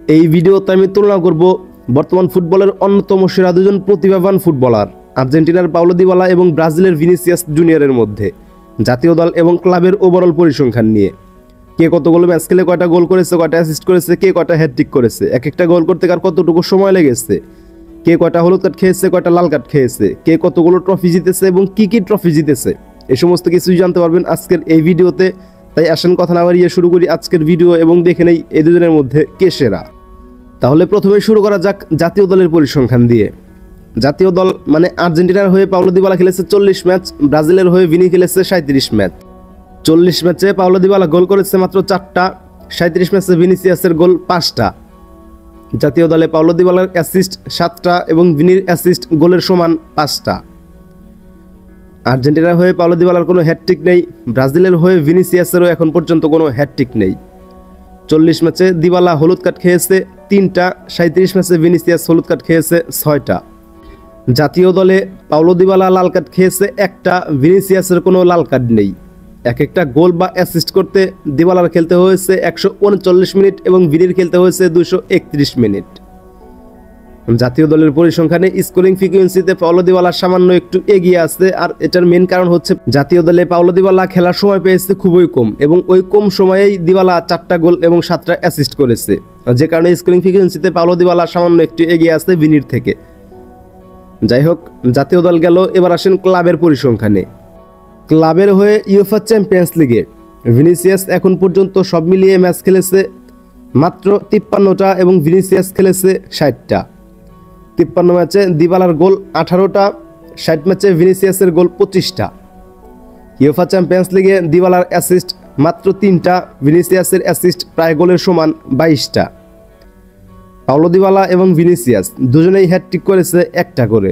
এই ভিডিওতে আমি তুলনা করব বর্তমান ফুটবলের অন্যতম সেরা দুজন প্রতিভাবান ফুটবলার আর্জেন্টিনার পাওলো দিবালা এবং ব্রাজিলের ভিনিসিয়াস জুনিয়রের মধ্যে জাতীয় দল এবং ক্লাবের ওভারঅল পরিসংখ্যান নিয়ে। কে কতগুলো ম্যাচ খেলে কয়টা গোল করেছে, কয়টা অ্যাসিস্ট করেছে, কে কয়টা হ্যাটট্রিক করেছে, এক একটা গোল করতে কার কতটুকু সময় লেগেছে, কে কয়টা হলুদ কার্ড খেয়েছে, কয়টা লাল কার্ড খেয়েছে, কে কতগুলো ট্রফি জিতেছে এবং কি কি ট্রফি জিতেছে, এই সমস্ত কিছুই জানতে পারবেন আজকের এই ভিডিওতে। তাই আসেন কথা না বাড়িয়ে শুরু করি আজকের ভিডিও এবং দেখে নেই এই দুজনের মধ্যে কে সেরা। তাহলে প্রথমে শুরু করা যাক জাতীয় দলের পরিসংখ্যান দিয়ে। জাতীয় দল মানে আর্জেন্টিনার হয়ে পাওলো দিবালা খেলেছে 40 ম্যাচ, ব্রাজিলের হয়ে ভিনি খেলেছে 37 ম্যাচ। 40 ম্যাচে পাওলো দিবালা গোল করেছে মাত্র 4টা, 37 ম্যাচে ভিনিসিয়াসের গোল 5টা। জাতীয় দলে পাওলো দিবালার অ্যাসিস্ট 7টা এবং ভিনির অ্যাসিস্ট গোলের সমান 5টা। আর্জেন্টিনার হয়ে পাওলো দিবালার কোনো হ্যাটট্রিক নেই, ব্রাজিলের হয়ে ভিনিসিয়াসেরও এখন পর্যন্ত কোনো হ্যাটট্রিক নেই। 40 ম্যাচে দিবালা হলুদ কার্ড খেয়েছে 3টা, 37 ম্যাচে ভিনিসিয়াস হলুদ কার্ড খেয়েছে 6টা। জাতীয় দলে পাওলো দিবালা লাল কার্ড খেয়েছে 1টা, ভিনিসিয়াসের কোনো লাল কার্ড নেই। এক একটা গোল বা অ্যাসিস্ট করতে দিবালার খেলতে হয়েছে 139 মিনিট এবং ভিনির খেলতে হয়েছে 231 মিনিট। জাতীয় দলের পরিসংখ্যানে স্কোরিং ফ্রিকোয়েন্সিতে পাওলো দিবালা সামান্য একটু এগিয়ে আছে, আর এটার মেন কারণ হচ্ছে জাতীয় দলে পাওলো দিবালা খেলার সময় পেয়েছে খুবই কম এবং ওই কম সময়েই দিবালা 4টা গোল এবং 7টা অ্যাসিস্ট করেছে, যে কারণে স্কোরিং ফ্রিকোয়েন্সিতে পাওলো দিবালা সামান্য একটু এগিয়ে আছে ভিনির থেকে। যাই হোক, জাতীয় দল গেল, এবার আসেন ক্লাবের পরিসংখ্যানে। ক্লাবের হয়ে ইউএফএ চ্যাম্পিয়ন্স লিগে ভিনিসিয়াস এখন পর্যন্ত সব মিলিয়ে ম্যাচ খেলেছে মাত্র 53টা এবং ভিনিসিয়াস খেলেছে 60টা। 53 ম্যাচে দিবালার গোল 18টা, 60 ম্যাচে ভিনিসিয়াসের গোল 25টা। ইউএফএ চ্যাম্পিয়ন্স লিগে দিবালার অ্যাসিস্ট মাত্র 3টা, ভিনিসিয়াসের অ্যাসিস্ট প্রায় গোলের সমান 22টা। পাওলো দিবালা এবং ভিনিসিয়াস দুজনেই হ্যাটট্রিক করেছে 1টা করে।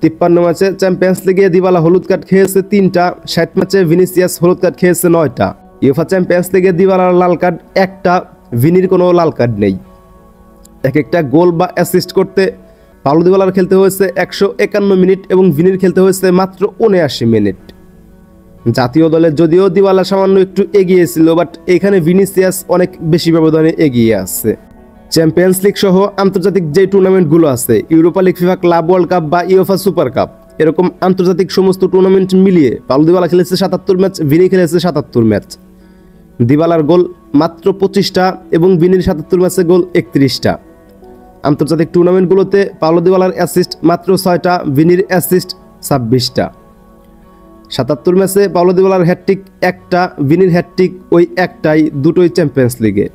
53 ম্যাচে চ্যাম্পিয়ন্স লিগে দিবালা হলুদ কার্ড খেয়েছে 3টা, 60 ম্যাচে ভিনিসিয়াস হলুদ কার্ড খেয়েছে 9টা। ইউএফএ চ্যাম্পিয়ন্স লিগে দিবালার লাল কার্ড 1টা, ভিনির কোনো লাল কার্ড নেই। এক একটা গোল বা অ্যাসিস্ট করতে পাওলো দিবালার খেলতে হয়েছে 151 মিনিট এবং ভিনির খেলতে হয়েছে মাত্র 79 মিনিট। জাতীয় দলে যদিও দিবালা সামান্য একটু এগিয়ে ছিল, বাট এখানে ভিনিসিয়াস অনেক বেশি ব্যবধানে এগিয়ে আছে। চ্যাম্পিয়ন্স লিগ সহ আন্তর্জাতিক যে টুর্নামেন্টগুলো আছে, Europa league, FIFA club world cup বা ইউএফএ সুপার কাপ, এরকম আন্তর্জাতিক সমস্ত টুর্নামেন্ট মিলিয়ে পাওলো দিবালা খেলেছে 77 ম্যাচ, ভিনি খেলেছে 77 ম্যাচ। দিবালার গোল মাত্র 25টা এবং ভিনির 77 ম্যাচে গোল 31টা। আন্তর্জাতিক টুর্নামেন্টগুলোতে পাওলো দিবালার অ্যাসিস্ট মাত্র 6টা, ভিনির অ্যাসিস্ট 26টা। 77 ম্যাচে পাওলো দিবালার হ্যাটট্রিক 1টা, ভিনির হ্যাটট্রিক ওই একটাই, দুটোই চ্যাম্পিয়ন্স লিগে।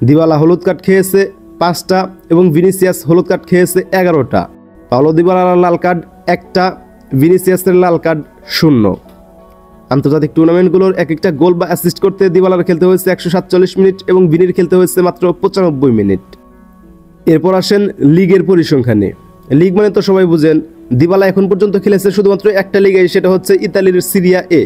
দিবালা হলুদ কার্ড খেয়েছে 5টা এবং ভিনিসিয়াস হলুদ কার্ড খেয়েছে 11টা। পাওলো দিবালার লাল কার্ড 1টা, ভিনিসিয়াসের লাল কার্ড 0। আন্তর্জাতিক টুর্নামেন্টগুলোর এক একটা গোল বা অ্যাসিস্ট করতে দিবালার খেলতে হয়েছে 147 মিনিট এবং ভিনির খেলতে হয়েছে মাত্র 95 মিনিট। এরপর আসেন লিগের পরিসংখ্যানে। লিগ মানে তো সবাই বুঝেন, দিবালা এখন পর্যন্ত খেলেছে শুধুমাত্র একটা লিগে, সেটা হচ্ছে ইতালির সিরিয়া এ।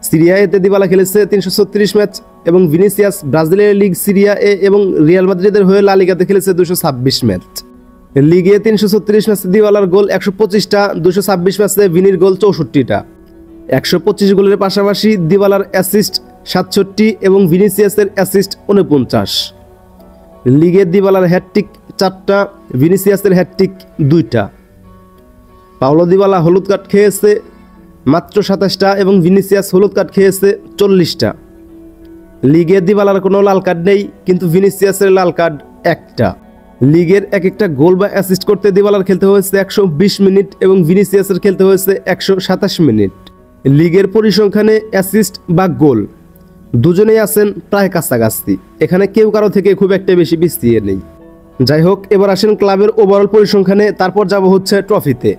সিরিয়া এতে দিবালা খেলেছে 336 ম্যাচ এবং ভিনিসিয়াস ব্রাজিলের লিগ সিরিয়া এ এবং রিয়াল মাদ্রিদের হয়ে লা লিগাতে খেলেছে 226 ম্যাচ। লিগে 336 ম্যাচে দিবালার গোল 125টা, 226 ম্যাচে ভিনির গোল 64টা। 125 গোলের পাশাপাশি দিবালার অ্যাসিস্ট 67 এবং ভিনিসিয়াসের অ্যাসিস্ট 49। লিগে দিবালার হ্যাটট্রিক 4টা, ভিনিসিয়াসের হ্যাটট্রিক 2টা। পাওলো দিবালা হলুদ কার্ড খেয়েছে মাত্র 27টা এবং ভিনিসিয়াস হলুদ কার্ড খেয়েছে 40টা। লিগে দিবালার কোনো লাল কার্ড নেই, কিন্তু ভিনিসিয়াসের লাল কার্ড 1টা। লিগের এক একটা গোল বা অ্যাসিস্ট করতে দিবালার খেলতে হয়েছে 120 মিনিট এবং ভিনিসিয়াসের খেলতে হয়েছে 127 মিনিট। লিগের পরিসংখ্যানে অ্যাসিস্ট বা গোল দুজনেই আছেন প্রায় কাছাকাছি, এখানে কেউ কারো থেকে খুব একটা বেশি পিছিয়ে নেই। যাই হোক, এবার আসেন ক্লাবের ওভারঅল পরিসংখ্যানে, তারপর যাব হচ্ছে ট্রফিতে।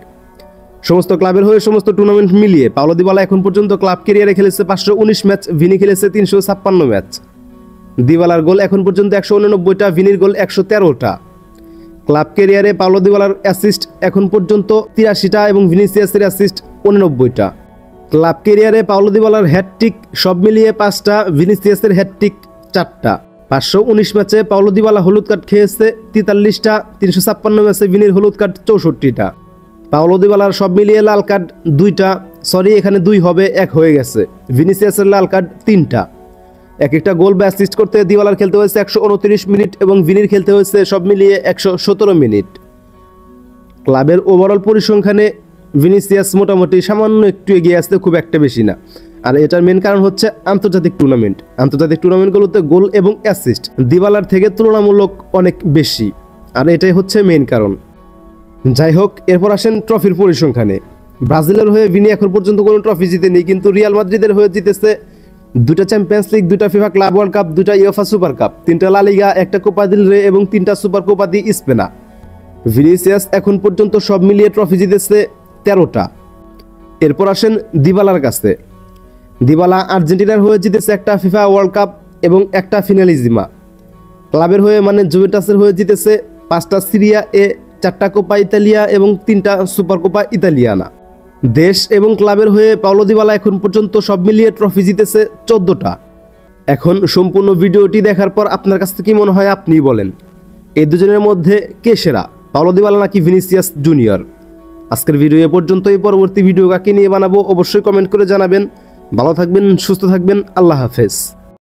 সমস্ত ক্লাবের হয়ে সমস্ত টুর্নামেন্ট মিলিয়ে পাওলো দিবালা এখন পর্যন্ত ক্লাব ক্যারিয়ারে খেলেছে 519 ম্যাচ, ভিনি খেলেছে 356 ম্যাচ। দিবালার গোল এখন পর্যন্ত 189টা, ভিনির গোল 113টা। ক্লাব ক্যারিয়ারে পাওলো দিবালার অ্যাসিস্ট এখন পর্যন্ত 83টা এবং ভিনিসিয়াসের অ্যাসিস্ট 89টা। ক্লাব ক্যারিয়ারে পাওলো দিবালার হ্যাটট্রিক সব মিলিয়ে 5টা, ভিনিসিয়াসের হ্যাটট্রিক 4টা। 519 ম্যাচে পাওলো দিবালা হলুদ কার্ড খেয়েছে 43টা, 356 ম্যাচে ভিনির হলুদ কার্ড 64টা। পাওলো দিবালার সব মিলিয়ে লাল কার্ড 2টা, সরি এখানে 2 হবে, 1 হয়ে গেছে। ভিনিসিয়াসের লাল কার্ড 3টা। এক একটা গোল বা অ্যাসিস্ট করতে দিবালার খেলতে হয়েছে 129 মিনিট এবং ভিনির খেলতে হয়েছে সব মিলিয়ে 117 মিনিট। ক্লাবের ওভারঅল পরিসংখ্যানে ভিনিসিয়াস মোটামুটি সামান্য একটু এগিয়ে আসতে, খুব একটা বেশি না। আর এটার মেন কারণ হচ্ছে আন্তর্জাতিক টুর্নামেন্টগুলোতে গোল এবং অ্যাসিস্ট দিবালার থেকে তুলনামূলক অনেক বেশি, আর এটাই হচ্ছে মেন কারণ। যাই হোক, এরপর আসেন ট্রফির পরিসংখ্যানে। ব্রাজিলের হয়ে ভিনি এখন পর্যন্ত কোনো ট্রফি জিতেনি, কিন্তু রিয়াল মাদ্রিদের হয়ে জিতেছে 2টা চ্যাম্পিয়ন্স লিগ, 2টা ফিফা ক্লাব ওয়ার্ল্ড কাপ, 2টা ইউএফা সুপার কাপ, 3টা লা লিগা, 1টা কোপা দিল রে এবং 3টা সুপার কোপা দি স্পেনা। ভিনিসিয়াস এখন পর্যন্ত সব মিলিয়ে ট্রফি জিতেছে 13টা। এরপর আসেন দিবালার কাছে। দিবালা আর্জেন্টিনার হয়ে জিতেছে 1টা ফিফা ওয়ার্ল্ড কাপ এবং 1টা ফিনালিজিমা। ক্লাবের হয়ে মানে জুভেন্টাসের হয়ে জিতেছে 5টা সিরিয়া এ, 4টা কোপা ইতালিয়া এবং 3টা সুপার কোপা ইতালিয়ানা। দেশ এবং ক্লাবের হয়ে পাওলো দিবালা এখন পর্যন্ত সব মিলিয়ে ট্রফি জিতেছে 14টা। এখন সম্পূর্ণ ভিডিওটি দেখার পর আপনার কাছ থেকে কি মনে হয় আপনিই বলেন, এই দুজনের মধ্যে কে সেরা, পাওলো দিবালা নাকি ভিনিসিয়াস জুনিয়র? আজকের ভিডিও এ পর্যন্তই। পরবর্তী ভিডিও কাকে নিয়ে বানাবো অবশ্যই কমেন্ট করে জানাবেন। ভালো থাকবেন, সুস্থ থাকবেন, আল্লাহ হাফেজ।